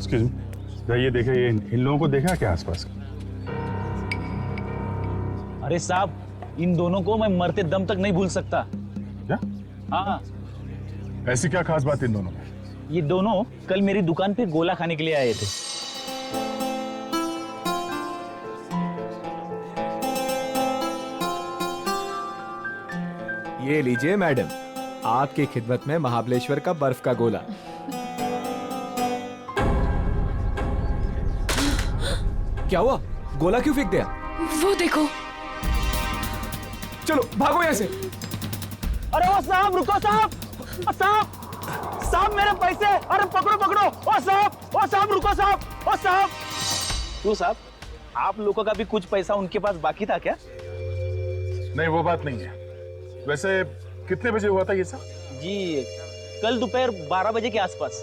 Excuse me, ये देखे, ये इन लोगों को देखा क्या आसपास? अरे साहब, इन दोनों को मैं मरते दम तक नहीं भूल सकता। क्या? हाँ, ऐसी क्या खास बात इन दोनों में? ये दोनों कल मेरी दुकान पे गोला खाने के लिए आए थे। ये लीजिए मैडम, आपकी खिदमत में महाबलेश्वर का बर्फ का गोला। क्या हुआ? गोला क्यों फेंक दिया? वो देखो। चलो भागो यहाँ से। अरे ओ साहब, रुको साहब, साहब मेरे पैसे, अरे पकड़ो पकड़ो, ओ साहब रुको साहब, ओ साहब। क्यों साहब, आप लोगों का भी कुछ पैसा उनके पास बाकी था क्या? नहीं, वो बात नहीं है। वैसे कितने बजे हुआ था ये सब? जी कल दोपहर 12 बजे के आसपास।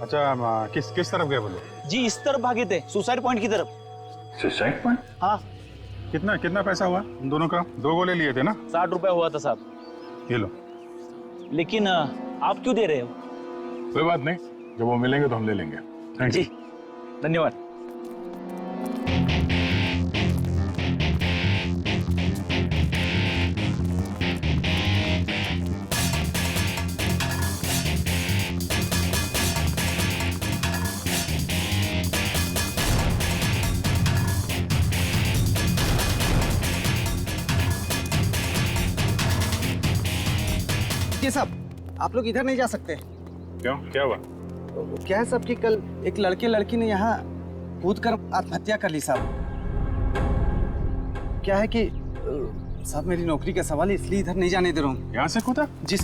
अच्छा, किस तरफ गए वो लोग? जी इस तरफ भागे थे, सुसाइड पॉइंट की तरफ। Suicide point? हाँ। कितना पैसा हुआ उन दोनों का? 2 गोले लिए थे ना? 60 रुपए हुआ था साहब। ये लो। लेकिन आप क्यों दे रहे हो? कोई बात नहीं, जब वो मिलेंगे तो हम ले लेंगे। Thank you. जी धन्यवाद। ये साहब, आप लोग इधर नहीं जा सकते। क्यों, क्या हुआ? क्या है साहब कि कल एक लड़की ने यहाँ कूद कर आत्महत्या कर ली साहब। क्या है कि साहब मेरी नौकरी का सवाल है, इसलिए इधर नहीं जाने दे रहा हूँ। यहाँ से कूदा? जी।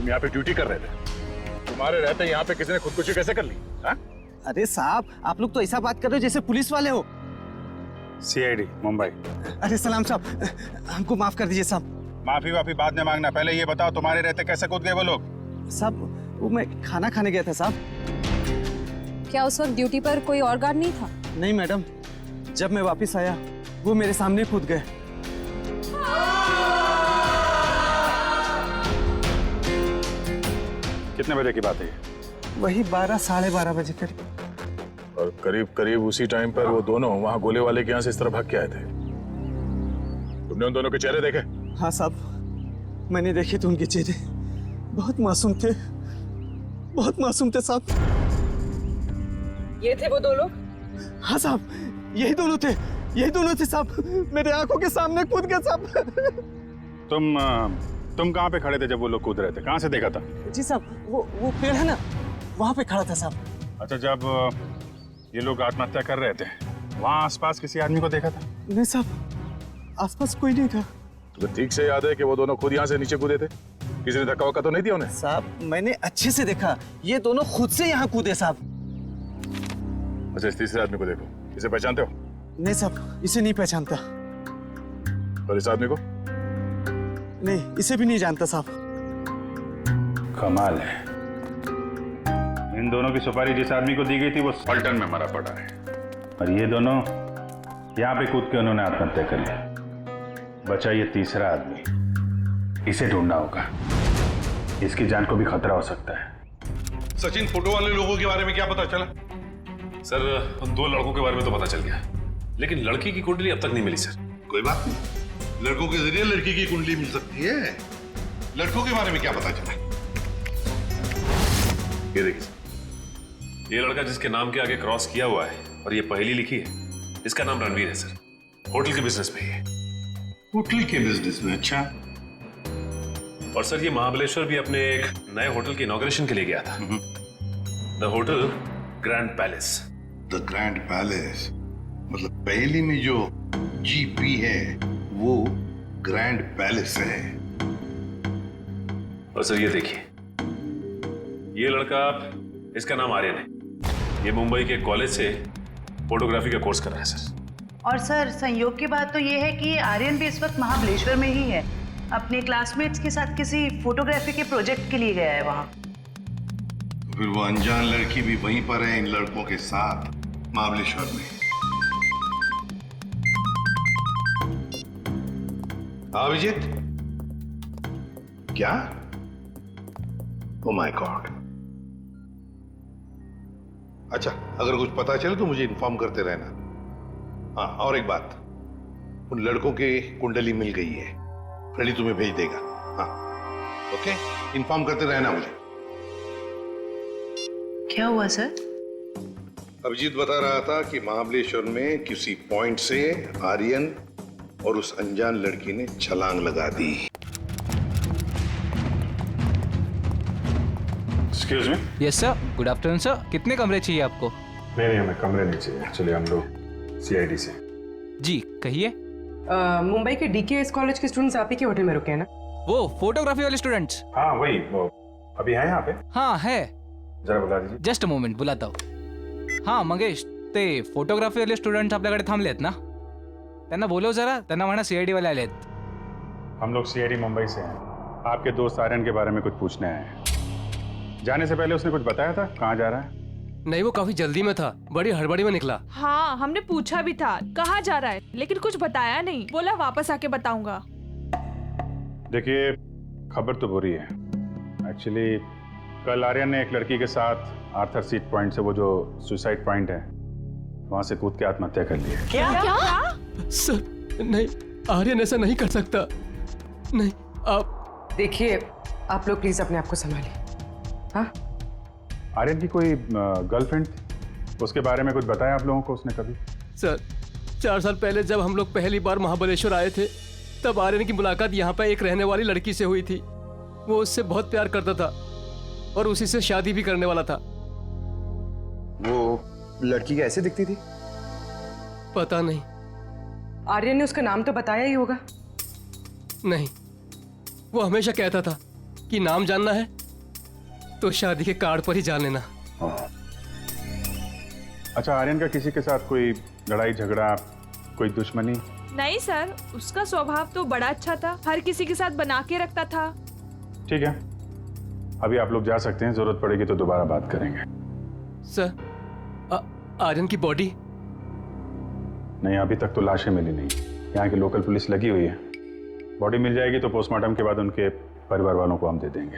यहाँ पे ड्यूटी कर रहे थे, तुम्हारे रहते यहाँ पे किसी ने खुदकुशी कैसे कर ली? हा? अरे साहब, आप लोग तो ऐसा बात कर रहे हो जैसे पुलिस वाले हो। CID मुंबई। अरे सलाम साहब, हमको माफ कर दीजिए साहब। माफी वाफी बाद में मांगना, पहले ये बताओ तुम्हारे रहते कैसे कूद गए वो लोग? साहब वो मैं खाना खाने गया था साहब। क्या उस वक्त ड्यूटी पर कोई और गार्ड नहीं था? नहीं मैडम, जब मैं वापस आया वो मेरे सामने कूद गए। कितने बजे की बात है ये? वही 12 साढ़े 12 बजे करीब। और करीब उसी टाइम पर वो दोनों वहाँ गोले वाले के यहाँ से इस तरह भाग के आए थे। तुमने उन दोनों के चेहरे देखे? हाँ साहब, मैंने देखे तो उनके चेहरे बहुत मासूम थे, बहुत मासूम थे साहब। ये थे वो दो लोग? हाँ साहब, यही दोनों थे साहब। मेरे आंखों के सामने कूद गए साहब। तुम कहाँ पे खड़े थे जब वो लोग कूद रहे थे? कहाँ से देखा था? जी साहब, वो पेड़ है ना, वहाँ पे खड़ा था साहब। अच्छा, जब ये लोग आत्महत्या कर रहे थे वहाँ आसपास किसी आदमी को देखा था? नहीं साहब, आसपास कोई नहीं था। तो ठीक से याद है कि वो दोनों खुद यहाँ से नीचे कूदे थे? किसी ने धक्का वक्का तो नहीं दिया उन्हें? साहब मैंने अच्छे से देखा, ये दोनों खुद से यहाँ कूदे साहब। अच्छा, इस तीसरे आदमी को देखो, इसे पहचानते हो? नहीं साहब, इसे नहीं पहचानता। और इस आदमी को? नहीं, इसे भी नहीं जानता साहब। कमाल है, इन दोनों की सुपारी जिस आदमी को दी गई थी वो पलटन में मरा पड़ा है, और ये दोनों यहाँ पे कूद के उन्होंने आत्महत्या कर ली। बचा ये तीसरा आदमी, इसे ढूंढना होगा, इसकी जान को भी खतरा हो सकता है। सचिन, फोटो वाले लोगों के बारे में क्या पता चला? सर, 2 लड़कों के बारे में तो पता चल गया, लेकिन लड़की की कुंडली अब तक नहीं मिली सर। कोई बात नहीं, लड़कों के जरिए लड़की की कुंडली मिल सकती है। लड़कों के बारे में क्या पता चला? ये देखिए सर, ये लड़का जिसके नाम के आगे क्रॉस किया हुआ है और ये पहेली लिखी है, इसका नाम रणवीर है सर। होटल के बिजनेस में है। होटल के बिजनेस में? अच्छा। और सर, ये महाबलेश्वर भी अपने एक नए होटल की इनॉग्रेशन के लिए गया था। The hotel grand palace. The grand palace मतलब पहेली में जो GP है वो ग्रैंड पैलेस है। और सर ये देखिए, ये लड़का, इसका नाम आर्यन है। ये मुंबई के कॉलेज से फोटोग्राफी का कोर्स कर रहा है सर। और सर संयोग की बात तो ये है कि आर्यन भी इस वक्त महाबलेश्वर में ही है। अपने क्लासमेट्स के साथ किसी फोटोग्राफी के प्रोजेक्ट के लिए गया है वहां। तो फिर वो अनजान लड़की भी वहीं पर है इन लड़कों के साथ महाबलेश्वर में। अभिजीत, क्या? Oh my God. अच्छा, अगर कुछ पता चले तो मुझे इन्फॉर्म करते रहना। हाँ, और एक बात, उन लड़कों की कुंडली मिल गई है, फ्रेडी तुम्हें भेज देगा। हाँ, ओके, इन्फॉर्म करते रहना मुझे। क्या हुआ सर? अभिजीत बता रहा था कि महाबलेश्वर में किसी पॉइंट से आर्यन और उस अनजान लड़की ने छलांग लगा दी। Excuse me. Yes sir, good afternoon sir. कितने कमरे चाहिए आपको? नहीं, हमें कमरे नहीं चाहिए। एक्चुअली हम लोग सीआईडी से। जी कहिए। मुंबई के डीकेएस कॉलेज के स्टूडेंट्स आप ही के होटल में रुके हैं ना? वो फोटोग्राफी वाले स्टूडेंट्स? हाँ वही, वो अभी है यहाँ पे? हाँ है। जरा बता दीजिए। जस्ट अ मोमेंट, बुलाता हूँ। हाँ मंगेश, ते फोटोग्राफी वाले स्टुडंट्स आपल्याकडे थांबलेत ना? त्यांना बोलव जरा, त्यांना म्हणा सीआईडी वाले आलेत। हम लोग सीआईडी मुंबई से हैं। आपके दोस्त आर्यन के बारे में कुछ पूछने आए हैं। जाने से पहले उसने कुछ बताया था कहाँ जा रहा है? नहीं, वो काफी जल्दी में था, बड़ी हड़बड़ी में निकला। हाँ, हमने पूछा भी था कहाँ जा रहा है, लेकिन कुछ बताया नहीं। बोला वापस आके बताऊंगा। देखिए, खबर तो बुरी है। एक्चुअली कल आर्यन ने एक लड़की के साथ आर्थर सीट पॉइंट से, वो जो सुसाइड पॉइंट है, वहां से कूद के आत्महत्या कर ली है। क्या? सर नहीं, आर्यन ऐसा नहीं कर सकता। नहीं, आप देखिए, आप लोग प्लीज अपने आप को संभालिए। हाँ, आर्यन की कोई गर्लफ्रेंड थी, उसके बारे में कुछ बताया आप लोगों को उसने कभी? सर, 4 साल पहले जब हम लोग पहली बार महाबलेश्वर आए थे, तब आर्यन की मुलाकात यहाँ पर एक रहने वाली लड़की से हुई थी। वो उससे बहुत प्यार करता था और उसी से शादी भी करने वाला था। वो लड़की कैसे दिखती थी? पता नहीं। आर्यन ने उसका नाम तो बताया ही होगा। नहीं, वो हमेशा कहता था कि नाम जानना है तो शादी के कार्ड पर ही जान लेना। अच्छा, आर्यन का किसी के साथ कोई लड़ाई झगड़ा, कोई दुश्मनी? नहीं सर, उसका स्वभाव तो बड़ा अच्छा था, हर किसी के साथ बना के रखता था। ठीक है, अभी आप लोग जा सकते हैं, जरूरत पड़ेगी तो दोबारा बात करेंगे। सर, आर्यन की बॉडी? नहीं, अभी तक तो लाशें मिली नहीं। यहाँ की लोकल पुलिस लगी हुई है। बॉडी मिल जाएगी तो पोस्टमार्टम के बाद उनके परिवार वालों को हम दे देंगे।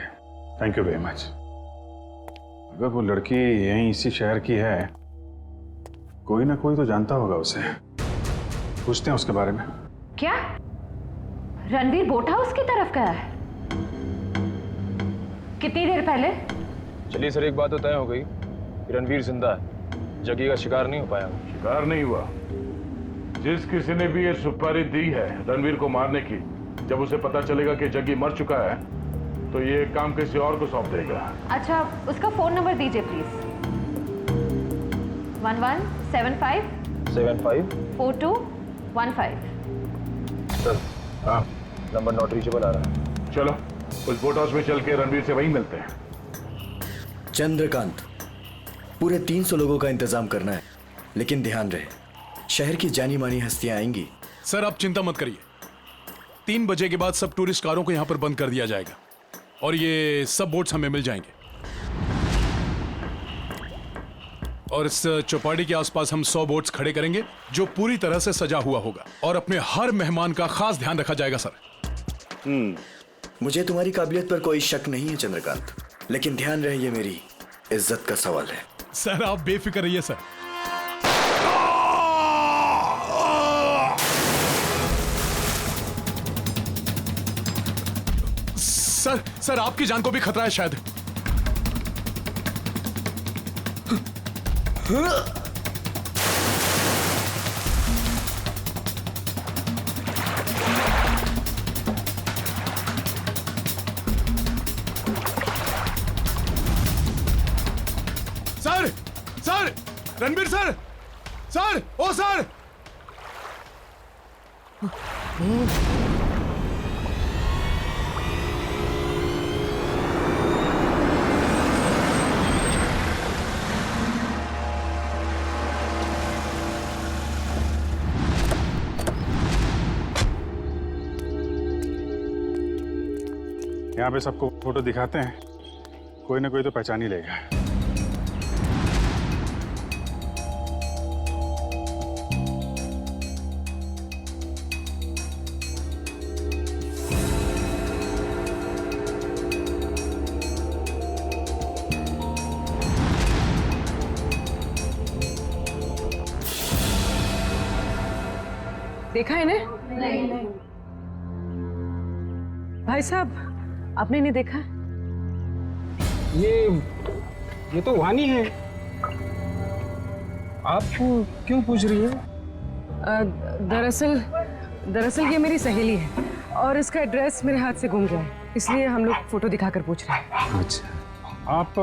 Thank you very much. अगर वो लड़की यहीं इसी शहर की है, कोई ना कोई तो जानता होगा उसे। पूछते हैं उसके बारे में। क्या रणवीर बोट हाउस की तरफ गया है? कितनी देर पहले? चलिए सर, एक बात तो तय हो गई, रणवीर जिंदा है, जग्गी का शिकार नहीं हो पाया। शिकार नहीं हुआ। जिस किसी ने भी ये सुपारी दी है रणवीर को मारने की, जब उसे पता चलेगा कि जग्गी मर चुका है तो ये काम किसी और को सौंप देगा। अच्छा, उसका फोन नंबर दीजिए प्लीज। 1175 4215। सर, हाँ, नंबर नॉट रीचेबल आ रहा है। चलो उस बोट हाउस में चल के रणवीर से वहीं मिलते हैं। चंद्रकांत, पूरे 300 लोगों का इंतजाम करना है, लेकिन ध्यान रहे, शहर की जानी मानी हस्तियां आएंगी। सर आप चिंता मत करिए, 3 बजे के बाद सब टूरिस्ट कारों को यहाँ पर बंद कर दिया जाएगा और ये सब बोट्स हमें मिल जाएंगे। और इस चौपाटी के आसपास हम 100 बोट्स खड़े करेंगे जो पूरी तरह से सजा हुआ होगा और अपने हर मेहमान का खास ध्यान रखा जाएगा सर। मुझे तुम्हारी काबिलियत पर कोई शक नहीं है चंद्रकांत, लेकिन ध्यान रहे ये मेरी इज्जत का सवाल है। सर आप बेफिक्र रहिए सर। सर आपकी जान को भी खतरा है शायद। सर रणबीर सर ओ सर। यहाँ पे सबको फोटो दिखाते हैं, कोई ना कोई तो पहचान ही लेगा। देखा है ने? नहीं। भाई साहब, आपने नहीं देखा? ये तो वानी है। आप क्यों पूछ रही है? दरअसल ये मेरी सहेली है और इसका एड्रेस मेरे हाथ से गुम गया है, इसलिए हम लोग फोटो दिखाकर पूछ रहे हैं। अच्छा, आप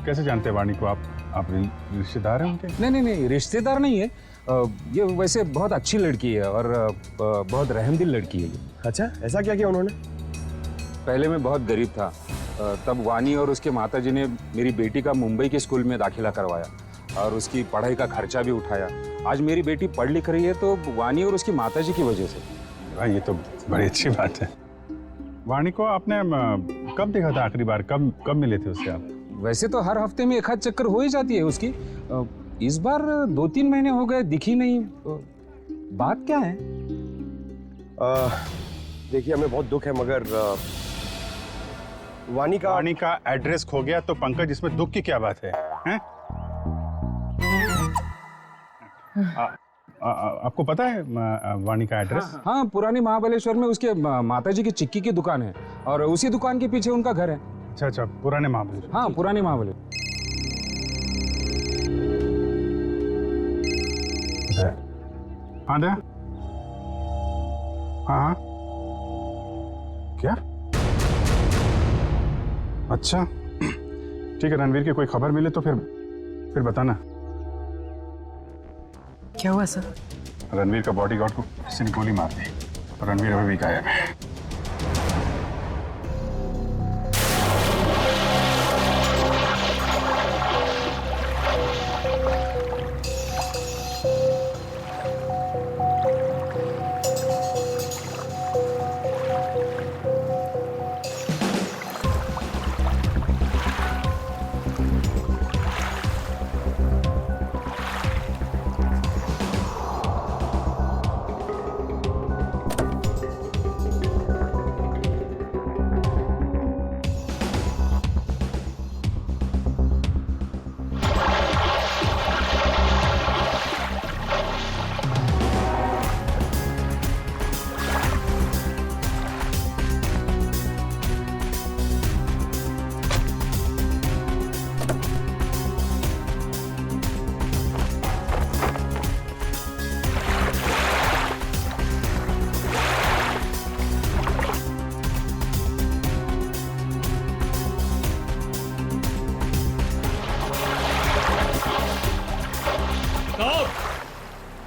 कैसे जानते हैं वाणी को? आप रिश्तेदार हैं उनके? नहीं, रिश्तेदार नहीं है। ये वैसे बहुत अच्छी लड़की है और बहुत रहमदिल लड़की है ये। अच्छा, ऐसा क्या किया उन्होंने? पहले मैं बहुत गरीब था, तब वानी और उसके माताजी ने मेरी बेटी का मुंबई के स्कूल में दाखिला करवाया और उसकी पढ़ाई का खर्चा भी उठाया। आज मेरी बेटी पढ़ लिख रही है तो वानी और उसकी माताजी की वजह से। भाई, ये तो बड़ी अच्छी बात है। वाणी को आपने कब देखा था आखिरी बार? कब मिले थे उससे आप? वैसे तो हर हफ्ते में एक आध चक्कर हो ही जाती है उसकी। इस बार 2-3 महीने हो गए, दिखी नहीं। बात क्या है? देखिए, हमें बहुत दुख है, मगर वानी का एड्रेस खो गया तो पंकज, इसमें दुख की क्या बात है? हैं? आपको पता है वाणी का एड्रेस? हाँ, पुरानी महाबलेश्वर में उसके माताजी की चिक्की की दुकान है और उसी दुकान के पीछे उनका घर है। अच्छा, पुराने महाबलेश्वर। हाँ, पुराने महाबलेश्वर। हाँ दया, हाँ क्या? अच्छा, ठीक है। रणवीर की कोई खबर मिले तो फिर बताना। क्या हुआ सर? रणवीर का बॉडीगार्ड को किसी ने गोली मार दी और रणवीर अभी भी गायब है।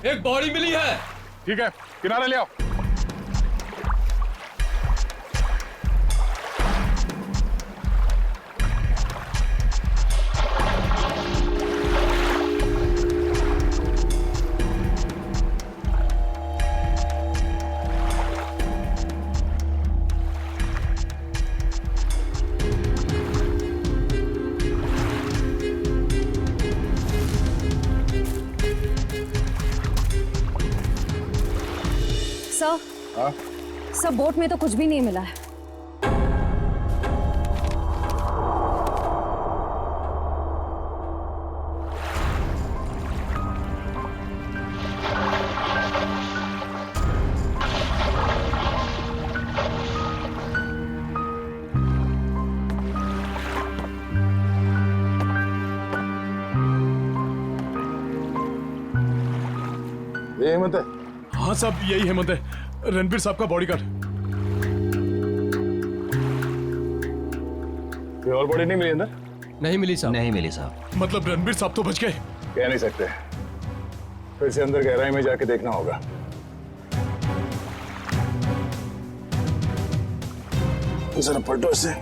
एक बॉडी मिली है। ठीक है, किनारे ले आओ। सर, बोट में तो कुछ भी नहीं मिला है। ये हेमंत है? हाँ साहब, यही हेमंत है, रणबीर साहब का बॉडीगार्ड। कोई और बॉडी नहीं मिली अंदर? नहीं मिली साहब। नहीं मिली साहब। मतलब रणबीर साहब तो बच गए? कह नहीं सकते, फिर से अंदर गहराई में जाके देखना होगा। जरा पलटो इसे।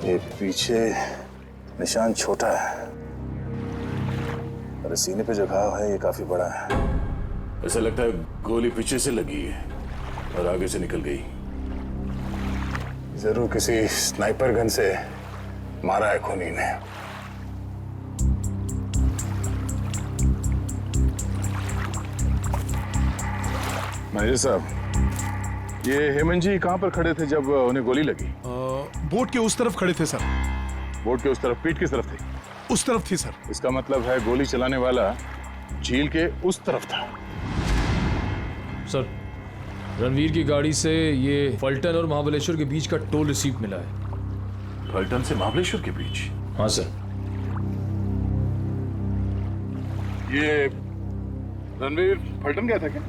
एक पीछे निशान छोटा है और सीने पे जो घाव है ये काफी बड़ा है। ऐसा लगता है गोली पीछे से लगी है और आगे से निकल गई। जरूर किसी स्नाइपर गन से मारा है खूनी ने। मैनेजर साहब, ये हेमंत जी कहाँ पर खड़े थे जब उन्हें गोली लगी? बोट के उस तरफ खड़े थे सर। बोट के उस तरफ? पीठ किस तरफ थी? उस तरफ थी सर। इसका मतलब है गोली चलाने वाला झील के उस तरफ था। सर, रणवीर की गाड़ी से ये फल्टन और महाबलेश्वर के बीच का टोल रिसीप्ट मिला है। फल्टन से महाबलेश्वर के बीच? हाँ सर। ये रणवीर फल्टन गया था क्या?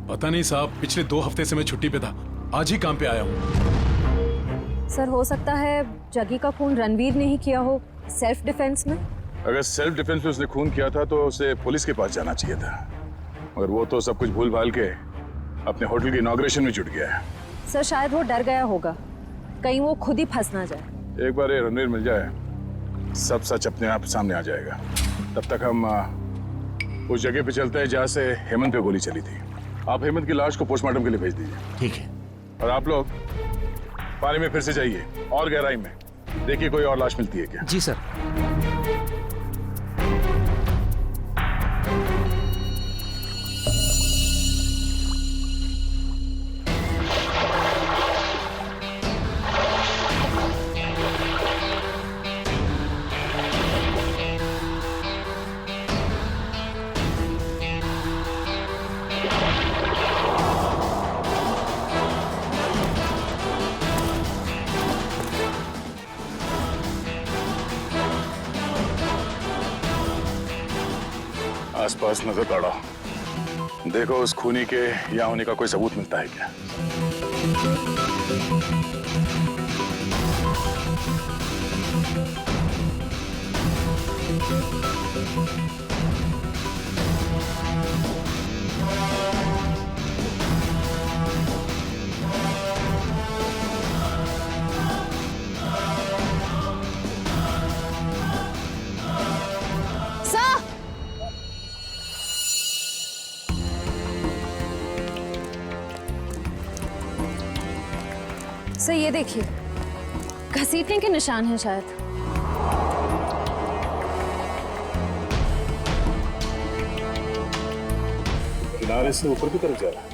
पता नहीं साहब, पिछले 2 हफ्ते से मैं छुट्टी पे था, आज ही काम पे आया हूँ। सर हो सकता है जगी का खून रणवीर ने ही किया हो, सेल्फ डिफेंस में। अगर सेल्फ डिफेंस में उसने खून किया था तो उसे पुलिस के पास जाना चाहिए था, मगर वो तो सब कुछ भूल भाल के अपने होटल की इनॉग्रेशन में जुट गया है। सर शायद वो डर गया होगा, कहीं वो खुद ही फंस ना जाए। एक बार ये रणवीर मिल जाए, सब सच अपने आप सामने आ जाएगा। तब तक हम उस जगह पे चलते हैं जहाँ से हेमंत पे गोली चली थी। आप हेमंत की लाश को पोस्टमार्टम के लिए भेज दीजिए। ठीक है। और आप लोग पानी में फिर से जाइए और गहराई में, देखिए कोई और लाश मिलती है क्या। जी सर। आसपास नजर दौड़ाओ, देखो उस खूनी के यहाँ होने का कोई सबूत मिलता है क्या। सर ये देखिए, घसीटने के निशान हैं शायद। किनारे से ऊपर की तरफ जा रहा है।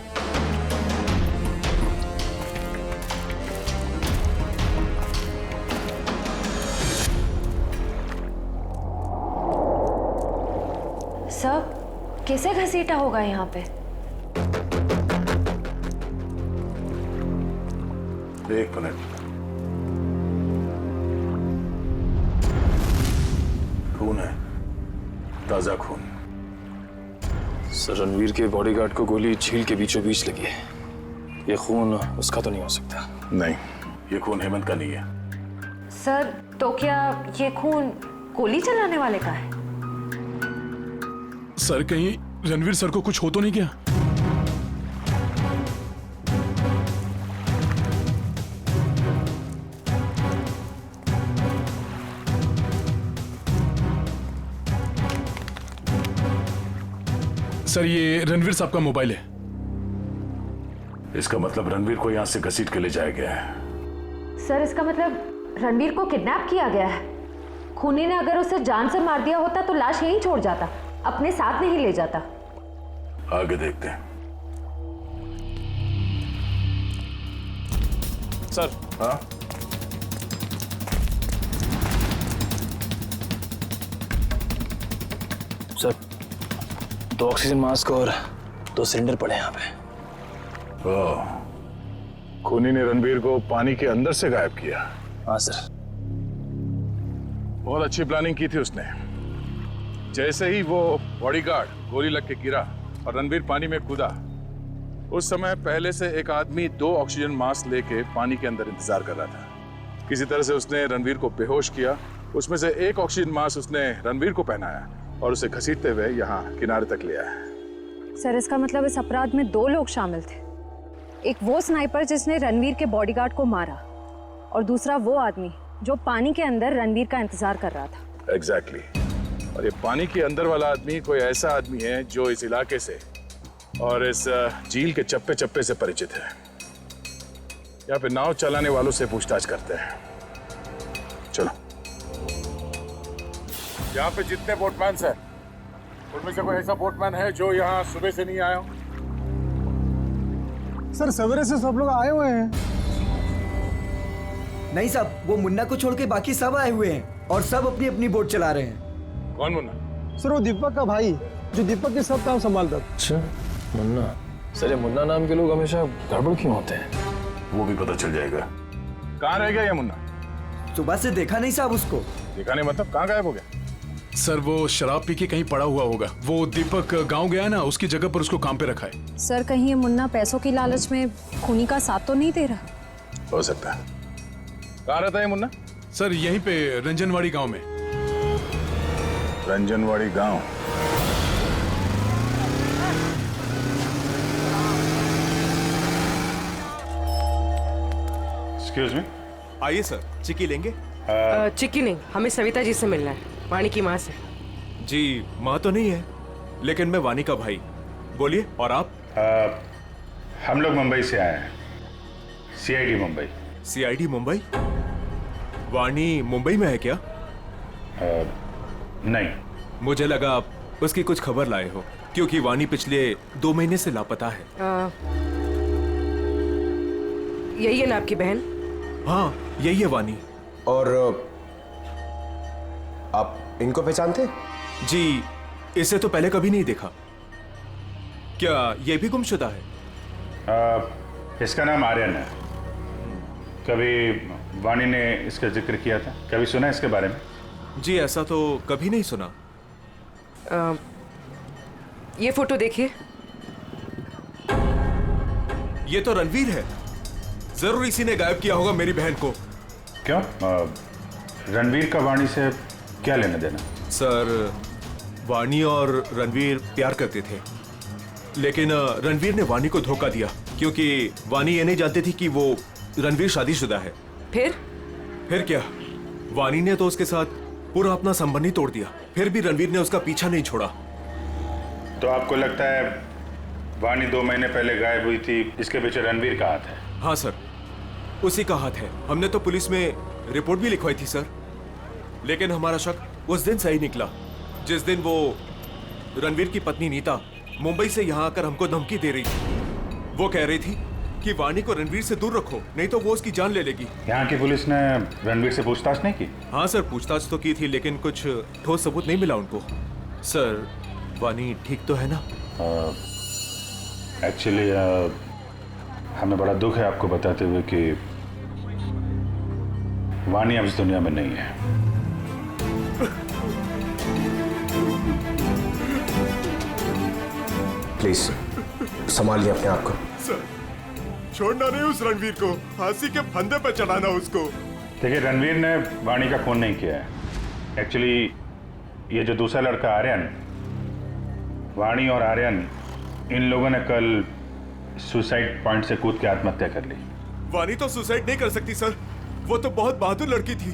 सर कैसे घसीटा होगा यहाँ पे? एक मिनट, खून है, ताजा खून। सर रणवीर के बॉडीगार्ड को गोली झील के बीचों बीच लगी है, ये खून उसका तो नहीं हो सकता। नहीं, ये खून हेमंत का नहीं है। सर तो क्या ये खून गोली चलाने वाले का है? सर कहीं रणवीर सर को कुछ हो तो नहीं गया? सर ये रणवीर साहब का मोबाइल है। इसका मतलब रणवीर को यहाँ से घसीट के ले जाया गया है। सर इसका मतलब रणवीर को किडनैप किया गया है। खूनी ने अगर उसे जान से मार दिया होता तो लाश यहीं छोड़ जाता, अपने साथ नहीं ले जाता। आगे देखते हैं। सर। हाँ? सर 2 ऑक्सीजन मास्क और 2 सिलेंडर पड़े यहाँ पे। ओह, खूनी ने रणवीर को पानी के अंदर से गायब किया। हाँ सर। बहुत अच्छी प्लानिंग की थी उसने। जैसे ही वो बॉडीगार्ड गोली लग के गिरा और रणवीर पानी में कूदा, उस समय पहले से एक आदमी 2 ऑक्सीजन मास्क लेके पानी के अंदर इंतजार कर रहा था। किसी तरह से उसने रणवीर को बेहोश किया। उसमें से एक ऑक्सीजन मास्क उसने रणवीर को पहनाया और उसे घसीटते हुए यहाँ किनारे तक ले आया। सर इसका मतलब इस अपराध में 2 लोग शामिल थे। एक वो स्नाइपर जिसने रणवीर के बॉडीगार्ड को मारा और दूसरा वो आदमी जो पानी के अंदर रणवीर का इंतजार कर रहा था। एग्जैक्टली। और ये पानी के अंदर वाला आदमी कोई ऐसा आदमी है जो इस इलाके से और इस झील के चप्पे चप्पे से परिचित है। यहाँ पे नाव चलाने वालों से पूछताछ करते हैं। चलो। यहाँ पे जितने बोटमैन हैं, उनमें से कोई ऐसा बोटमैन है जो यहाँ सुबह से नहीं आया हो? सर सवेरे से सब लोग आए हुए हैं। नहीं साहब, वो मुन्ना को छोड़ के बाकी सब आए हुए हैं और सब अपनी अपनी बोट चला रहे हैं। कौन मुन्ना? सर वो दीपक का भाई, जो दीपक के सब काम संभालता। अच्छा, मुन्ना। सर ये मुन्ना नाम के लोग हमेशा गड़बड़ क्यों होते हैं? वो भी पता चल जाएगा। कहाँ रह गया ये मुन्ना? सुबह से देखा नहीं साहब उसको। देखा नहीं मतलब कहाँ गायब हो गया? सर वो शराब पी के कहीं पड़ा हुआ होगा। वो दीपक गांव गया ना, उसकी जगह पर उसको काम पे रखा है। सर कहीं ये मुन्ना पैसों की लालच में खूनी का साथ तो नहीं दे रहा? हो सकता है। कहाँ रहता है मुन्ना? सर यहीं पे रंजनवाड़ी गांव में। रंजनवाड़ी गांव? Excuse me. आइए सर, चिक्की लेंगे? चिक्की नहीं, हमें सविता जी से मिलना है, वानी की माँ से। जी माँ तो नहीं है, लेकिन मैं वानी का भाई। बोलिए। और आप? हम लोग मुंबई से आए हैं, CID मुंबई। CID मुंबई? वानी मुंबई में है क्या? नहीं। मुझे लगा आप उसकी कुछ खबर लाए हो, क्योंकि वानी पिछले 2 महीने से लापता है। यही है ना आपकी बहन? हाँ यही है वानी। और आप इनको पहचानते? जी इसे तो पहले कभी नहीं देखा। क्या ये भी गुमशुदा है? इसका नाम आर्यन है। कभी वानी ने इसका जिक्र किया था? कभी सुना इसके बारे में? जी ऐसा तो कभी नहीं सुना। ये फोटो देखिए। ये तो रणवीर है। जरूर इसी ने गायब किया होगा मेरी बहन को। क्यों? रणवीर का वानी से क्या लेना देना? सर वानी और रणवीर प्यार करते थे, लेकिन रणवीर ने वानी को धोखा दिया, क्योंकि वानी ये नहीं जानती थी कि वो रणवीर शादीशुदा है। फिर क्या? वानी ने तो उसके साथ पूरा अपना संबंध ही तोड़ दिया। फिर भी रणवीर ने उसका पीछा नहीं छोड़ा। तो आपको लगता है वानी 2 महीने पहले गायब हुई थी, इसके पीछे रणवीर का हाथ है? हाँ सर, उसी का हाथ है। हमने तो पुलिस में रिपोर्ट भी लिखवाई थी सर, लेकिन हमारा शक उस दिन सही निकला जिस दिन वो रणवीर की पत्नी नीता मुंबई से यहाँ आकर हमको धमकी दे रही थी। वो कह रही थी कि वानी को रणवीर से दूर रखो, नहीं तो वो उसकी जान ले लेगी। यहाँ की पुलिस ने रणवीर से पूछताछ नहीं की? हाँ सर, पूछताछ तो की थी, लेकिन कुछ ठोस सबूत नहीं मिला उनको। सर वानी ठीक तो है ना? एक्चुअली हमें बड़ा दुख है आपको बताते हुए कि वानी अब इस दुनिया में नहीं है। प्लीज संभालिए अपने आप को। सर छोड़ना नहीं उस रणवीर को, फांसी के फंदे पर चढ़ाना उसको। देखिए रणवीर ने वानी का खून नहीं किया है। एक्चुअली ये जो दूसरा लड़का आर्यन, वानी और आर्यन इन लोगों ने कल सुसाइड पॉइंट से कूद के आत्महत्या कर ली। वानी तो सुसाइड नहीं कर सकती सर, वो तो बहुत बहादुर लड़की थी,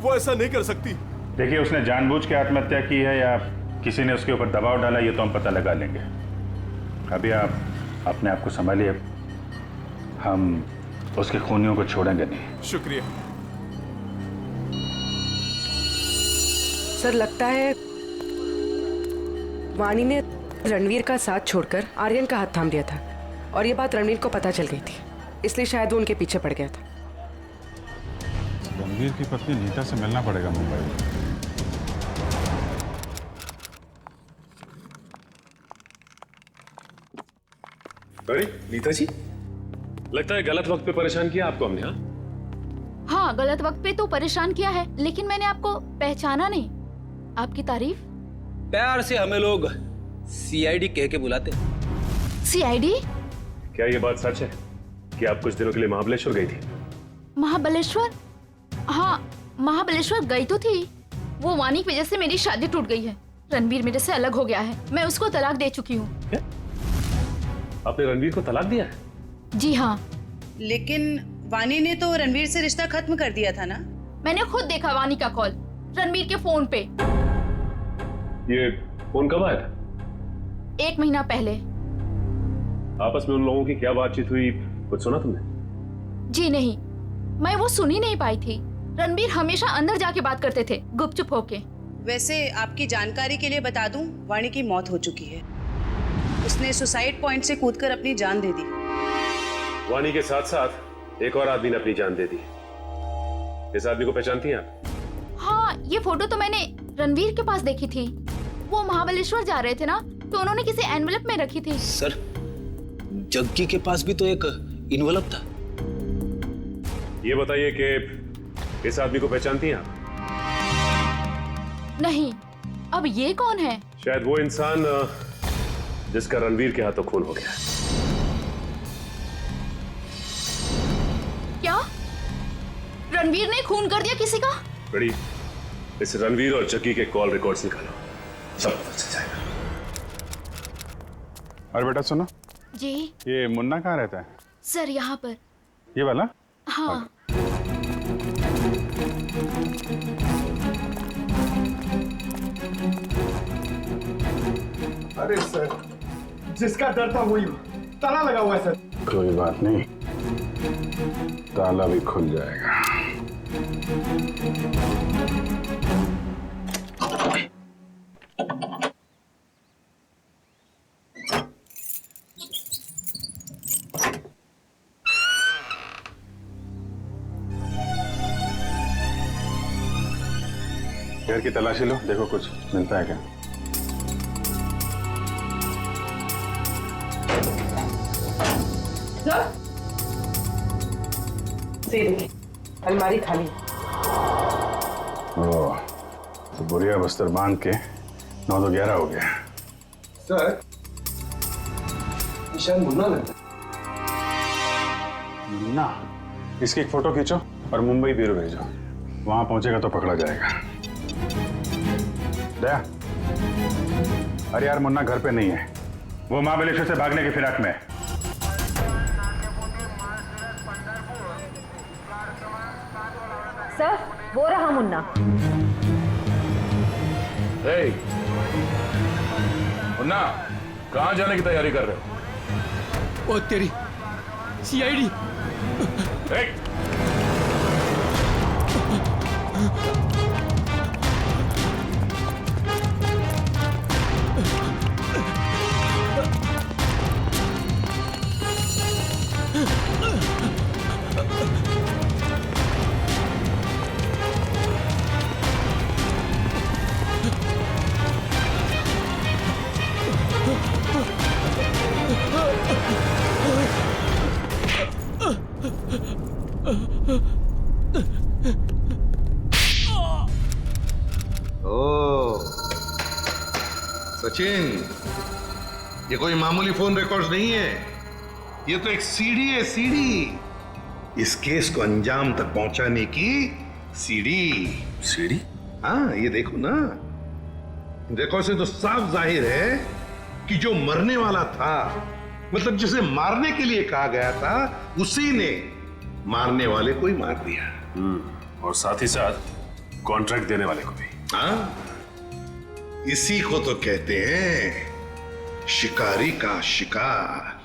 वो ऐसा नहीं कर सकती। देखिए उसने जानबूझ के आत्महत्या की है या किसी ने उसके ऊपर दबाव डाला, ये तो हम पता लगा लेंगे। अभी आप अपने आप को संभालिए, हम उसके खूनियों को छोड़ेंगे नहीं। शुक्रिया सर। लगता है वानी ने रणवीर का साथ छोड़कर आर्यन का हाथ थाम लिया था, और ये बात रणवीर को पता चल गई थी, इसलिए शायद वो उनके पीछे पड़ गया था। रणवीर की पत्नी नीता से मिलना पड़ेगा मुंबई में। अरे नीता जी, लगता है गलत वक्त पे परेशान किया आपको हमने। हाँ गलत वक्त पे तो परेशान किया है, लेकिन मैंने आपको पहचाना नहीं। आपकी तारीफ? प्यार से हमें लोग CID कह के बुलाते। CID? क्या ये बात सच है कि आप कुछ दिनों के लिए महाबलेश्वर गई थी? महाबलेश्वर? हाँ महाबलेश्वर गई तो थी। वो वानी की वजह से मेरी शादी टूट गई है। रणवीर मेरे से अलग हो गया है, मैं उसको तलाक दे चुकी हूँ। आपने रणवीर को तलाक दिया है? जी हाँ। लेकिन वानी ने तो रणवीर से रिश्ता खत्म कर दिया था ना? मैंने खुद देखा वानी का कॉल रणवीर के फोन पे। ये फोन कब आया था? 1 महीना पहले। आपस में उन लोगों की क्या बातचीत हुई, कुछ सुना तुमने? जी नहीं, मैं वो सुन ही नहीं पाई थी। रणबीर हमेशा अंदर जाके बात करते थे, गुपचुप होके। वैसे आपकी जानकारी के लिए बता दूं, वाणी की मौत हो चुकी है। उसने सुसाइड पॉइंट से कूदकर अपनी जान दे दी। वाणी के साथ साथ एक और आदमी ने अपनी जान दे दी। इस आदमी को पहचानती हैं आप? हाँ, ये फोटो तो मैंने रणवीर के पास देखी थी। वो महाबलेश्वर जा रहे थे ना, तो उन्होंने किसी एनवेलप में रखी थी। सर, जग्गी के पास भी तो एक इन्वेलप था। ये बताइए कि इस आदमी को पहचानती हैं आप? नहीं। अब ये कौन है? शायद वो इंसान जिसका रणवीर के हाथों खून हो गया। क्या रणवीर ने खून कर दिया किसी का? बड़ी, इस रणवीर और जग्गी के कॉल रिकॉर्ड्स निकालो, सब पता चल जाएगा। और बेटा सुनो जी। ये मुन्ना कहाँ रहता है? सर यहाँ पर। ये वाला? हाँ। अरे सर, जिसका डर था वही ताला लगा हुआ है सर। कोई बात नहीं, ताला भी खुल जाएगा। घर की तलाशी लो, देखो कुछ मिलता है क्या। अलमारी खाली। ओह, तो बोरिया बस्तर बांध के 9 तो 11 हो गया। सर, ईशान मुन्ना लगता है। मुन्ना, इसकी एक फोटो खींचो और मुंबई ब्यूरो भेजो। वहां पहुंचेगा तो पकड़ा जाएगा। दया, अरे यार मुन्ना घर पे नहीं है, वो महाबलेश्वर से भागने की फिराक में है। सर, वो रहा मुन्ना। मुन्ना, कहाँ जाने की तैयारी कर रहे हो? ओ तेरी सीआईडी। सचिन, ये कोई मामूली फोन रिकॉर्ड्स नहीं है, ये तो एक सीडी है, सीडी। इस केस को अंजाम तक पहुंचाने की सीडी। सीडी? हाँ, ये देखो ना, देखो से तो साफ जाहिर है कि जो मरने वाला था, मतलब जिसे मारने के लिए कहा गया था, उसी ने मारने वाले को ही मार दिया। और साथ ही साथ कॉन्ट्रैक्ट देने वाले को भी। हाँ, इसी को तो कहते हैं शिकारी का शिकार।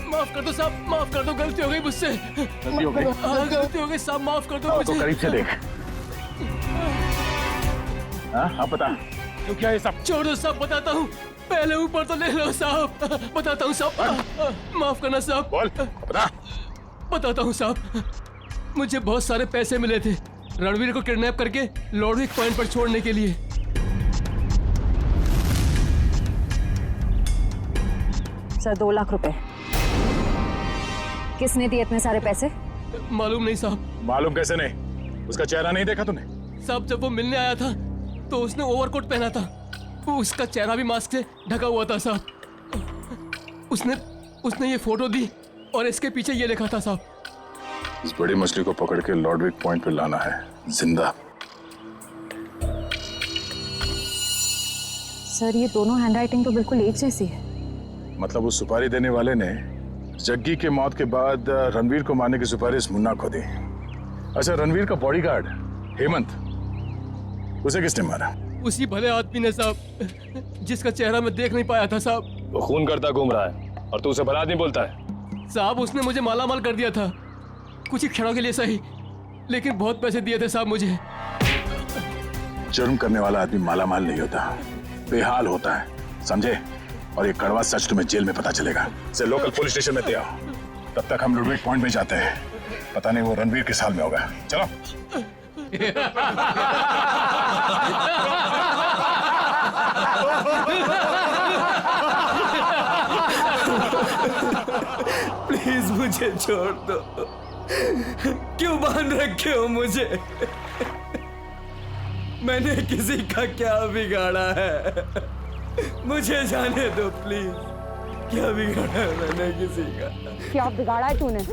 माफ कर दो साहब, माफ कर दो, गलती हो गई मुझसे। गलती हो गई? हाँ, गलती हो गई साहब, माफ कर दो मुझे। तो करीब से देख। हाँ, आप बता, तो क्या ये सब? छोड़ दो साहब, बताता हूँ। पहले ऊपर तो ले लो साहब, बताता हूँ साहब। माफ करना साहब। बोल, बता। बताता हूँ साहब, मुझे बहुत सारे पैसे मिले थे रणवीर को किडनैप करके लॉर्डविक पॉइंट पर छोड़ने के लिए। सर, 2 लाख रुपए। किसने दिए इतने सारे पैसे? मालूम नहीं साहब। मालूम कैसे नहीं? उसका चेहरा नहीं देखा तूने? साहब, जब वो मिलने आया था तो उसने ओवरकोट पहना था, उसका चेहरा भी मास्क से ढका हुआ था साहब। उसने ये फोटो दी और इसके पीछे ये लिखा था साहब, इस बड़ी मछली को पकड़ के लॉर्डविक पॉइंट पे लाना है, जिंदा। सर, ये दोनों हैंडराइटिंग तो बिल्कुल एक जैसी है। मतलब उस सुपारी देने वाले ने जग्गी के मौत के बाद रणवीर को मारने की सुपारिश मुन्ना को दी। अच्छा, रणवीर का बॉडीगार्ड हेमंत, उसे किसने मारा? उसी भले आदमी ने साहब, जिसका चेहरा मैं देख नहीं पाया था साहब। वो खून करता घूम रहा है और तू उसे भला आदमी बोलता है। साहब उसने मुझे मालामाल कर दिया था, कुछ ही क्षणों के लिए सही, लेकिन बहुत पैसे दिए थे साहब मुझे। जुर्म करने वाला आदमी मालामाल नहीं होता, बेहाल होता है, समझे? और ये कड़वा सच तुम्हें जेल में पता चलेगा। से लोकल पुलिस स्टेशन में आओ, तब तक हम लुडविक पॉइंट में जाते हैं। पता नहीं वो रणवीर किस हाल में होगा। चलो। प्लीज मुझे छोड़ दो, क्यों बांध रखे हो मुझे? मैंने किसी का क्या बिगाड़ा है? मुझे जाने दो प्लीज। क्या बिगाड़ा है मैंने किसी का? क्या बिगाड़ा है तूने?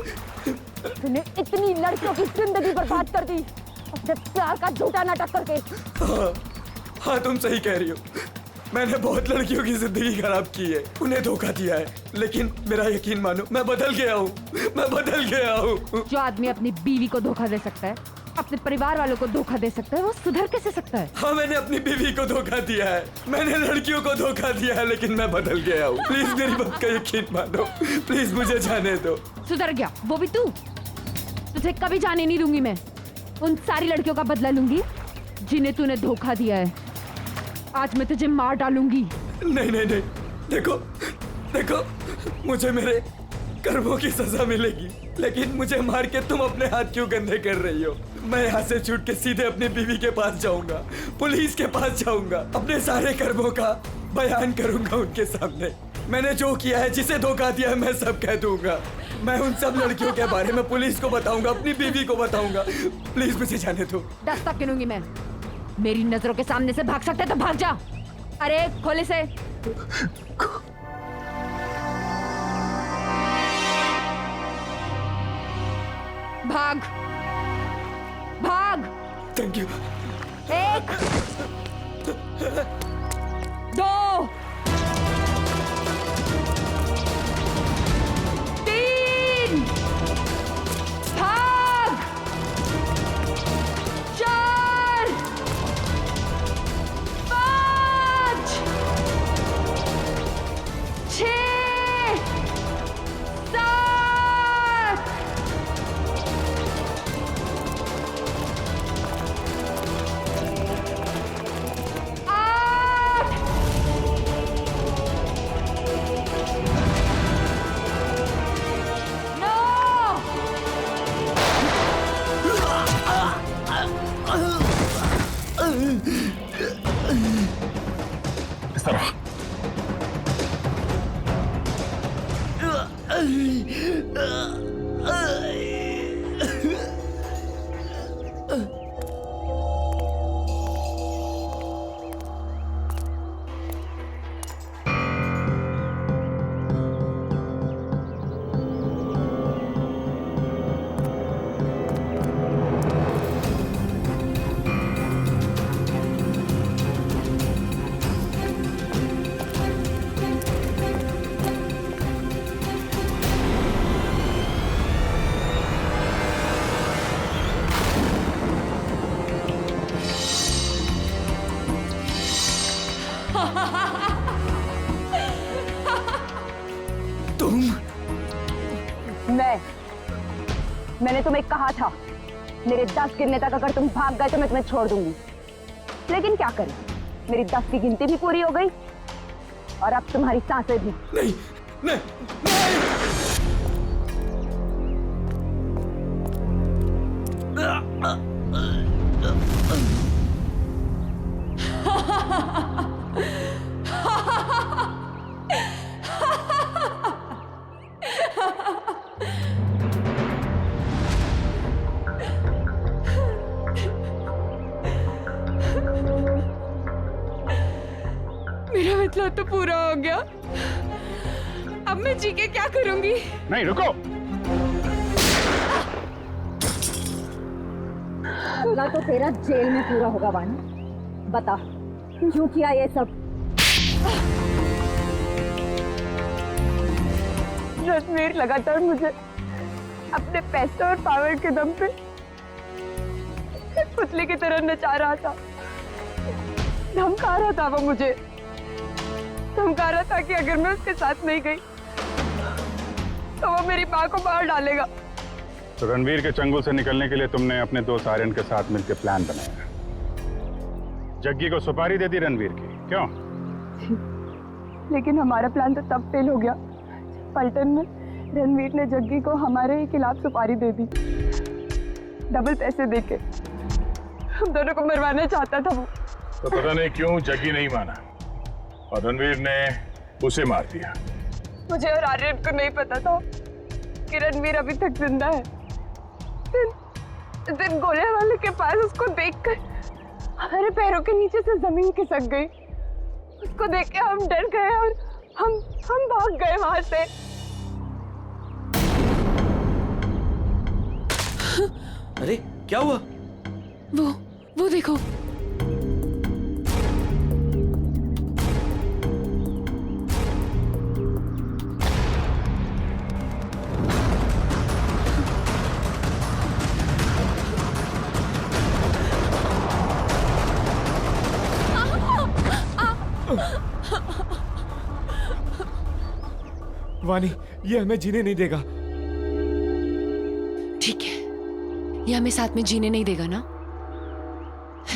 तूने इतनी लड़कियों की जिंदगी बर्बाद कर दी अपने प्यार का झूठा नाटक करके। हाँ तुम सही कह रही हो, मैंने बहुत लड़कियों की जिंदगी खराब की है, उन्हें धोखा दिया है, लेकिन मेरा यकीन मानो मैं बदल गया हूँ, मैं बदल गया हूँ। जो आदमी अपनी बीवी को धोखा दे सकता है, अपने परिवार वालों को धोखा दे सकता है, वो सुधर कैसे सकता है? हाँ मैंने अपनी बीवी को धोखा दिया है, मैंने लड़कियों को धोखा दिया है, लेकिन मैं बदल गया हूँ। प्लीज मेरी बात का यकीन मानो, प्लीज मुझे जाने दो। सुधर गया वो भी तू? तुझे कभी जाने नहीं दूंगी मैं। उन सारी लड़कियों का बदला लूंगी जिन्हें तूने धोखा दिया है। आज मैं तुझे मार डालूंगी। नहीं नहीं नहीं, देखो देखो, मुझे मेरे कर्मों की सजा मिलेगी, लेकिन मुझे मार के तुम अपने हाथ क्यों गंदे कर रही हो? मैं यहाँ से छूट के सीधे अपनी बीवी के पास जाऊंगा, पुलिस के पास जाऊंगा, अपने सारे कर्मों का बयान करूंगा उनके सामने। मैंने जो किया है, जिसे धोखा दिया है, मैं सब कह दूंगा। मैं उन सब लड़कियों के बारे में पुलिस को बताऊंगा, अपनी बीवी को बताऊंगा। प्लीज मुझे जाने दो। दस्तक गिनूंगी मैं। मेरी नजरों के सामने से भाग सकते तो भाग जा। अरे खोले से। भाग भाग। Thank you. 1 2 3 भाग। 4 5 6 7 इस तरह। मैंने तुम्हें कहा था, मेरे 10 गिनने तक अगर तुम भाग गए तो मैं तुम्हें छोड़ दूंगी। लेकिन क्या करें, मेरी 10 की गिनती भी पूरी हो गई और अब तुम्हारी सांसें भी। नहीं नहीं मेरा मतलब तो पूरा हो गया। अब मैं जी के क्या करूंगी? नहीं रुको। अगला तो तेरा जेल में पूरा होगा वानी। बता क्यों किया ये सब? रणवीर लगातार मुझे अपने पैसे और पावर के दम पे पुतले की तरह नचा रहा था, धमका रहा था वो मुझे। धमका रहा था कि अगर मैं उसके साथ नहीं गई तो वो मेरी माँ को मार डालेगा। तो रणवीर के चंगुल से निकलने के लिए तुमने अपने दोस्त आर्यन के साथ मिलकर प्लान बनाया, जग्गी को सुपारी दे दी रणवीर की, क्यों? लेकिन हमारा प्लान तो तब फेल हो गया पलटन में रणवीर ने जग्गी को हमारे ही खिलाफ सुपारी दे दी, डबल पैसे देके। हम दोनों को मरवाना चाहता था वो। तो पता नहीं क्यों जग्गी नहीं माना और रणवीर ने उसे मार दिया। मुझे और आर्यन को नहीं पता था कि रणवीर अभी तक जिंदा है। दिन गोले वाले के पास उसको देखकर हमारे पैरों के नीचे से जमीन खिसक गई। उसको देख के हम डर गए और हम भाग गए वहां से। अरे क्या हुआ? वो देखो। वानी, ये हमें जीने नहीं देगा। ठीक है, ये हमें साथ में जीने नहीं देगा ना,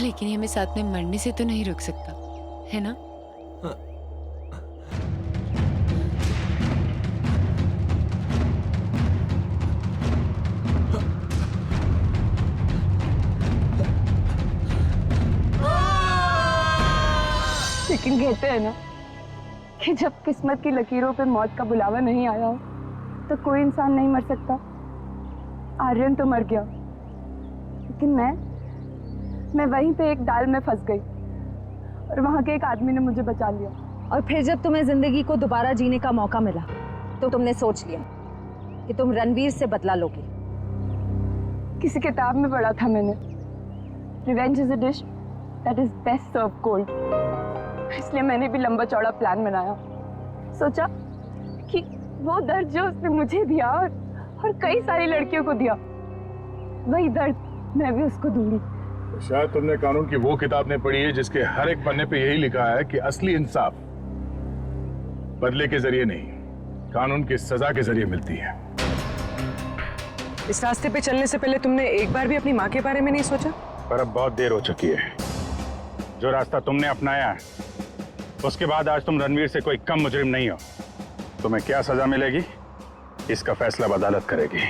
लेकिन ये हमें साथ में मरने से तो नहीं रोक सकता, है ना? लेकिन कहते हैं ना कि जब किस्मत की लकीरों पे मौत का बुलावा नहीं आया हो तो कोई इंसान नहीं मर सकता। आर्यन तो मर गया, लेकिन मैं वहीं पे एक डाल में फंस गई और वहां के एक आदमी ने मुझे बचा लिया। और फिर जब तुम्हें जिंदगी को दोबारा जीने का मौका मिला तो तुमने सोच लिया कि तुम रणवीर से बदला लोगी। किसी किताब में पढ़ा था मैंने, revenge is a dish that is best serve cold. इसलिए मैंने भी लंबा चौड़ा प्लान बनाया। सोचा कि वो दर्द जो उसने मुझे दिया और कई सारी लड़कियों को दिया, वही दर्द मैं भी उसको दूंगी। शायद तुमने कानून की वो किताब ने पढ़ी है जिसके हर एक पन्ने पे यही लिखा है कि असली इंसाफ बदले के जरिए नहीं, कानून की सजा के जरिए मिलती है। इस रास्ते पे चलने से पहले तुमने एक बार भी अपनी माँ के बारे में नहीं सोचा? पर अब बहुत देर हो चुकी है। जो रास्ता तुमने अपनाया है उसके बाद आज तुम रणवीर से कोई कम मुजरिम नहीं हो। तुम्हें क्या सजा मिलेगी इसका फैसला अदालत करेगी।